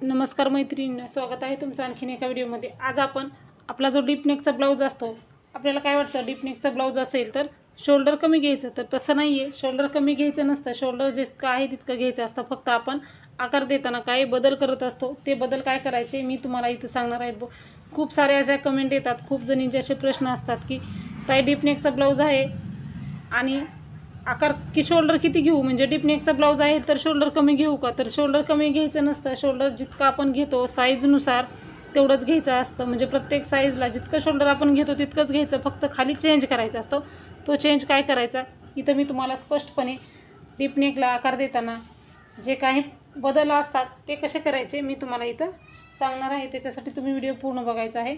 नमस्कार मैत्रिणींनो, स्वागत आहे तुमचं आणखीन एका व्हिडिओमध्ये। आज आपण आपला जो डीप नेकचा ब्लाउज असतो, आपल्याला काय वाटतं डीप नेकचा ब्लाउज असेल तर शोल्डर कमी घ्यायचं, तर तसं नाही आहे। शोल्डर कमी घ्यायचं नसतं, शोल्डर जितकं आहे तितकं घ्यायचं असतं। फक्त आपण आकार देताना काय बदल करत असतो, ते बदल काय करायचे मी तुम्हाला इथं सांगणार आहे। खूप सारे अशा कमेंट येतात, खूप जणींचे असे प्रश्न असतात की ताई डीप नेकचा ब्लाउज आहे आणि आकार की शोल्डर किती घेऊ, म्हणजे डीप नेकचा ब्लाउज आहे तर शोल्डर कमी घेऊ का? तर शोल्डर कमी घ्यायचं नसतं, शोल्डर जितकं आपण घेतो साईजनुसार तेवढंच घ्यायचं असतं। म्हणजे प्रत्येक साईजला जितकं शोल्डर आपण घेतो तितकंच घ्यायचं, फक्त खाली चेंज करायचा असतो। तो चेंज काय करायचा इथं मी तुम्हाला स्पष्टपणे डीप नेकला आकार देताना जे काही बदल असतात ते कसे करायचे मी तुम्हाला इथं सांगणार आहे। त्याच्यासाठी तुम्ही व्हिडिओ पूर्ण बघायचा आहे।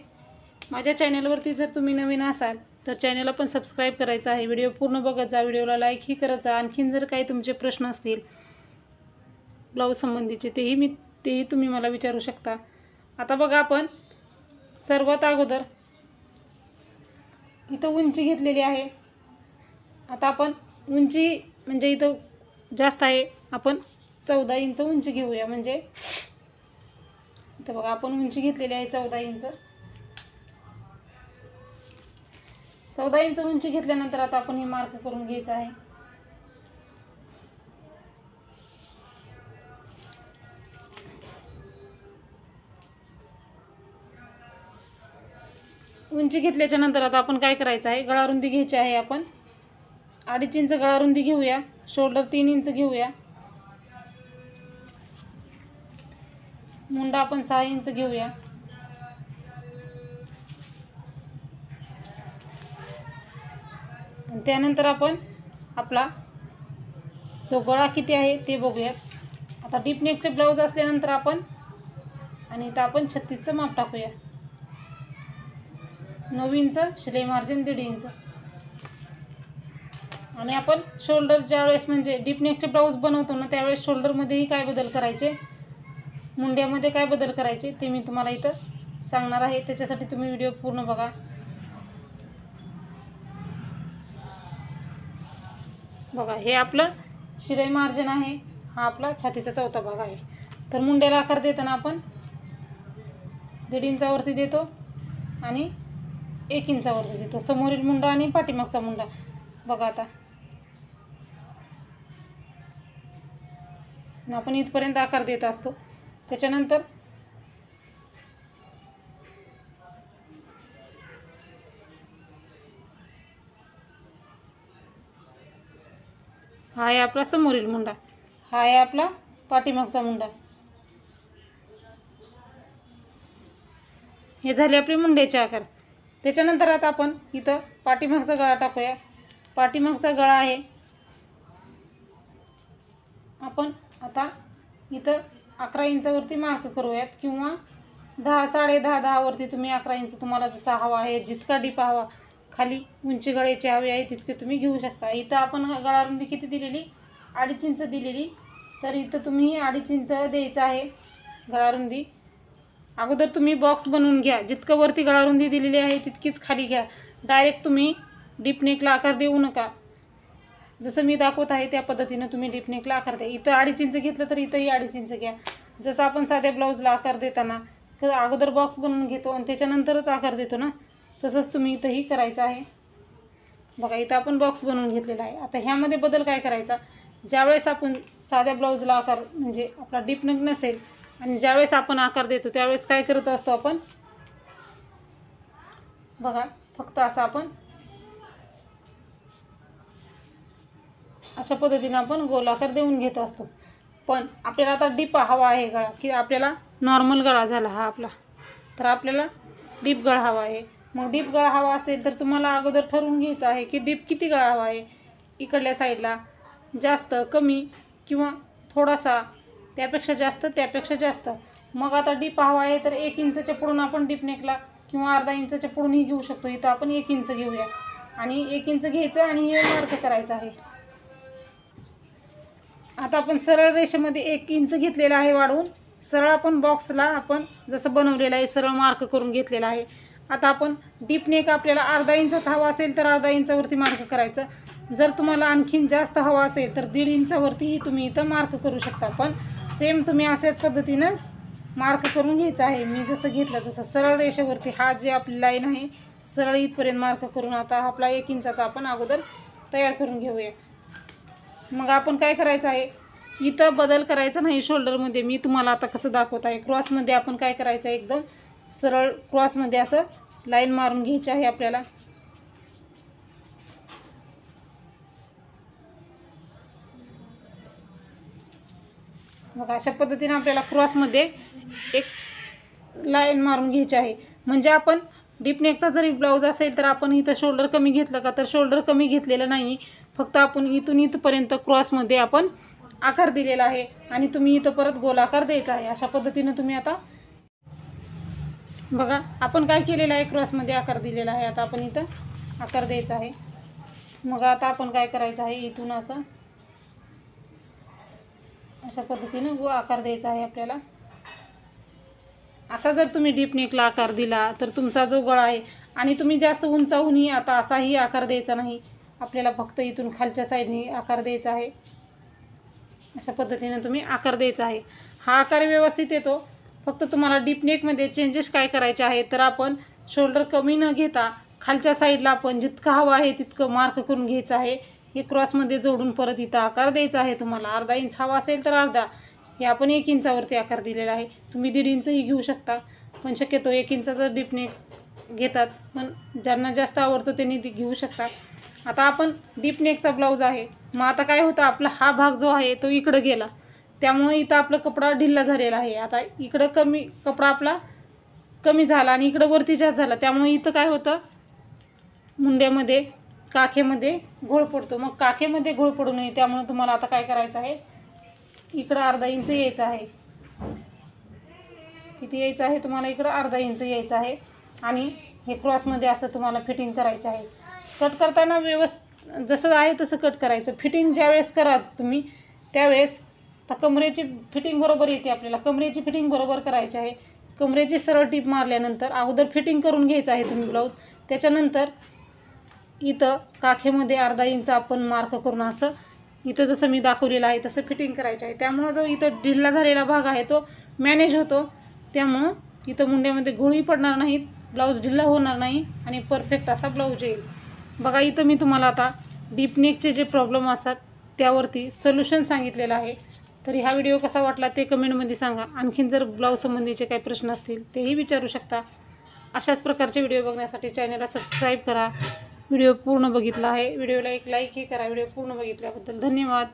माझ्या चॅनलवरती जर तुम्ही नवीन असाल तर चॅनलला पण सबस्क्राइब करायचं आहे। व्हिडिओ पूर्ण बघत जा, व्हिडिओला लाईक ही करत जा। आणखीन जर काही तुमचे प्रश्न असतील ब्लाउज संबंधीचे तेही तुम्ही मला विचारू शकता। आता बघा, आपण सर्वात अगोदर इथं उंची घेतलेली आहे। आता आपण उंची म्हणजे इथं जास्त आहे, आपण 14 इंच उंची घेऊया। म्हणजे इथं बघा आपण उंची घेतलेली आहे 14 इंच। 14 इंच उंची घेतल्यानंतर आता आपण हे मार्क करून घ्यायचं आहे। उंची घेतल्याच्या नंतर आता आपण काय करायचं आहे, गळारुंदी घ्यायची आहे। आपण 2.5 इंच गळारुंदी घेऊया, शोल्डर 3 इंच घेऊया, मुंडा आपण 6 इंच घेऊया, त्यानंतर आपण आपला जो गळा किती आहे ते बघूयात। आता डीप नेकचे ब्लाउज असल्यानंतर आपण आणि इथं आपण 36चं माप टाकूया। 9 इंच शिलाई मार्जिन 1.5 इंच। आणि आपण शोल्डर ज्यावेळेस म्हणजे डीप नेकचे ब्लाउज बनवतो ना त्यावेळेस शोल्डरमध्येही काय बदल करायचे, मुंड्यामध्ये काय बदल करायचे ते मी तुम्हाला इथं सांगणार आहे। त्याच्यासाठी तुम्ही व्हिडिओ पूर्ण बघा। बघा, हे आपलं शिलाई मार्जिन आहे, हा आपला छातीचा चौथा भाग आहे। तर मुंड्याला आकार देताना आपण 1.5 इंचावरती देतो आणि 1 इंचावरती देतो, समोरील मुंडा आणि पाठीमागचा मुंडा। बघा, आता आपण इथपर्यंत आकार देत असतो। त्याच्यानंतर हा आहे आपला समोरील मुंडा, हा आहे आपला पाठीमागचा मुंडा। हे झाले आपले मुंड्याचे आकार। त्याच्यानंतर आता आपण इथं पाठीमागचा गळा टाकूया। पाठीमागचा गळा आहे, आपण आता इथं 11 इंचावरती मार्क करूयात, किंवा 10 10.5 वरती तुम्ही 11 इंच तुम्हाला जसा हवा आहे, जितका डीप हवा खाली उंची गळ्याची हवी आहे तितके तुम्ही घेऊ शकता। इथं आपण गळारुंदी किती दिलेली, 2.5 इंच दिलेली, तर इथं तुम्ही 2.5 इंच द्यायचं आहे गळारुंदी। अगोदर तुम्ही बॉक्स बनवून घ्या, जितकं वरती गळारुंदी दिलेली आहे तितकीच खाली घ्या। डायरेक्ट तुम्ही डीप नेकला आकार देऊ नका, जसं मी दाखवत आहे त्या पद्धतीनं तुम्ही डीप नेकला आकार द्या। इथं 2.5 इंच घेतलं तर इथंही 2.5 इंच घ्या। जसं आपण साध्या ब्लाऊजला आकार देताना अगोदर बॉक्स बनवून घेतो आणि त्याच्यानंतरच आकार देतो ना, तसंच तुम्ही इथंही करायचं आहे। बघा, इथं आपण बॉक्स बनवून घेतलेला आहे। आता ह्यामध्ये बदल काय करायचा, ज्यावेळेस आपण साध्या ब्लाऊजला आकार म्हणजे आपला डीप नेक नसेल आणि ज्यावेळेस आपण आकार देतो त्यावेळेस काय करत असतो आपण, बघा फक्त असं आपण अशा पद्धतीने आपण गोल आकार देऊन घेत असतो। पण आपल्याला आता डीप हवा आहे गळा, की आपल्याला नॉर्मल गळा झाला हा आपला, तर आपल्याला डीप गळा हवा आहे। मग डीप गळा हवा असेल तर तुम्हाला अगोदर ठरवून घ्यायचं आहे की डीप किती गळा हवा आहे, इकडल्या साईडला जास्त कमी किंवा थोडासा, त्यापेक्षा जास्त त्यापेक्षा जास्त। मग आता डीप हवा आहे तर 1 इंचच्या पुढून आपण डीप नेकला किंवा अर्धा इंचच्या पुढूनही घेऊ शकतो। इथं आपण 1 इंच घेऊया आणि 1 इंच घ्यायचं आणि हे मार्क करायचं आहे। आता आपण सरळ रेषेमध्ये 1 इंच घेतलेला आहे वाढवून, सरळ आपण बॉक्सला आपण जसं बनवलेलं आहे सरळ मार्क करून घेतलेला आहे। आता आपण डीप नेक आपल्याला अर्धा इंचच हवा असेल तर अर्धा इंचावरती मार्क करायचं। जर तुम्हाला आणखीन जास्त हवा असेल तर 1.5 इंचावरतीही तुम्ही इथं मार्क करू शकता। पण सेम तुम्ही अशाच पद्धतीनं मार्क करून घ्यायचा आहे. मी जसं घेतलं तसं सरळ रेषेवरती हा जे आपली लाईन आहे सरळ इथपर्यंत मार्क करून आता आपला 1 इंचाचा आपण अगोदर तयार करून घेऊया. मग आपण काय करायचं आहे, इथं बदल करायचा नाही शोल्डरमध्ये. मी तुम्हाला आता कसं दाखवत आहे. क्रॉसमध्ये आपण काय करायचं आहे, एकदम सरळ क्रॉसमध्ये असं लाईन मारून घ्यायची आहे आपल्याला. मग अशा पद्धतीने आपल्याला क्रॉसमध्ये एक लाईन मारून घ्यायची आहे. म्हणजे आपण डीपनेकचा जरी ब्लाऊज असेल तर आपण इथं शोल्डर कमी घेतलं का, तर शोल्डर कमी घेतलेलं नाही. फक्त आपण इथून इथपर्यंत क्रॉसमध्ये आपण आकार दिलेला आहे आणि तुम्ही इथं परत गोलाकार द्यायचा आहे. अशा पद्धतीने तुम्ही आता बघा आपण काय केलेलं आहे, क्रॉसमध्ये आकार दिलेला आहे. आता आपण इथं आकार द्यायचा आहे. मग आता आपण काय करायचं आहे, इथून असं अशा पद्धतीने आकार द्यायचा आहे आपल्याला. असा जर तुम्ही डीपनेकला आकार दिला तर तुमचा जो गळा आहे, आणि तुम्ही जास्त उंचावूनही आता असाही आकार द्यायचा नाही. आपल्याला फक्त इथून खालच्या साईडने आकार द्यायचा आहे. अशा पद्धतीने तुम्ही आकार द्यायचा आहे. हा आकार व्यवस्थित येतो. फक्त तुम्हाला डीपनेकमध्ये चेंजेस काय करायचे आहे, तर आपण शोल्डर कमी न घेता खालच्या साईडला आपण जितकं हवं आहे तितकं मार्क करून घ्यायचं आहे. हे क्रॉसमध्ये जोडून परत इथं आकार द्यायचा आहे. तुम्हाला अर्धा इंच हवा असेल तर अर्धा, हे आपण 1 इंचावरती आकार दिलेला आहे. तुम्ही 1.5 इंचही घेऊ शकता, पण शक्यतो 1 इंचाचा डीपनेक घेतात, पण ज्यांना जास्त आवडतं त्यांनी ती घेऊ शकता. आता आपण डीपनेकचा ब्लाऊज आहे. मग आता काय होतं, आपला हा भाग जो आहे तो इकडं गेला, त्यामुळे इथं आपला कपडा ढिल्ला झालेला आहे. आता इकडं कमी कपडा आपला कमी झाला आणि इकडं वरती जास्त झाला, त्यामुळे इथं काय होतं, मुंड्यामध्ये काखेमध्ये घोळ पडतो. मग काखेमध्ये घोळ पडू नये त्यामुळे तुम्हाला आता काय करायचं आहे, इकडं अर्धा इंच यायचं आहे. किती यायचं आहे तुम्हाला, इकडं अर्धा इंच यायचं आहे. आणि हे क्रॉसमध्ये असं तुम्हाला फिटिंग करायचं आहे. कट करताना जसं आहे तसं कट करायचं. फिटिंग ज्यावेळेस करा तुम्ही त्यावेळेस आता कमरेची फिटिंग बरोबर येते आपल्याला. कमरेची फिटिंग बरोबर करायची आहे. कमरेची सरळ टीप मारल्यानंतर अगोदर फिटिंग करून घ्यायचं आहे तुम्ही ब्लाऊज. त्याच्यानंतर इथं काखेमध्ये अर्धा इंच आपण मार्क करून असं इथं जसं मी दाखवलेलं आहे तसं फिटिंग करायचं आहे. त्यामुळं जो इथं ढिल्ला झालेला भाग आहे तो मॅनेज होतो. त्यामुळं इथं मुंड्यामध्ये घोळी पडणार नाहीत, ब्लाऊज ढिल्ला होणार नाही आणि परफेक्ट असा ब्लाऊज येईल. बघा इथं मी तुम्हाला आता डीपनेकचे जे प्रॉब्लेम असतात त्यावरती सोल्युशन सांगितलेलं आहे. तरी हा व्हिडिओ कसा वाटला ते कमेंटमध्ये सांगा. आणखीन जर ब्लाऊज संबंधीचे काही प्रश्न असतील तेही विचारू शकता. अशाच प्रकारचे व्हिडिओ बघण्यासाठी चॅनलला सबस्क्राईब करा. व्हिडिओ पूर्ण बघितला आहे, व्हिडिओला एक लाईकही करा. व्हिडिओ पूर्ण बघितल्याबद्दल धन्यवाद.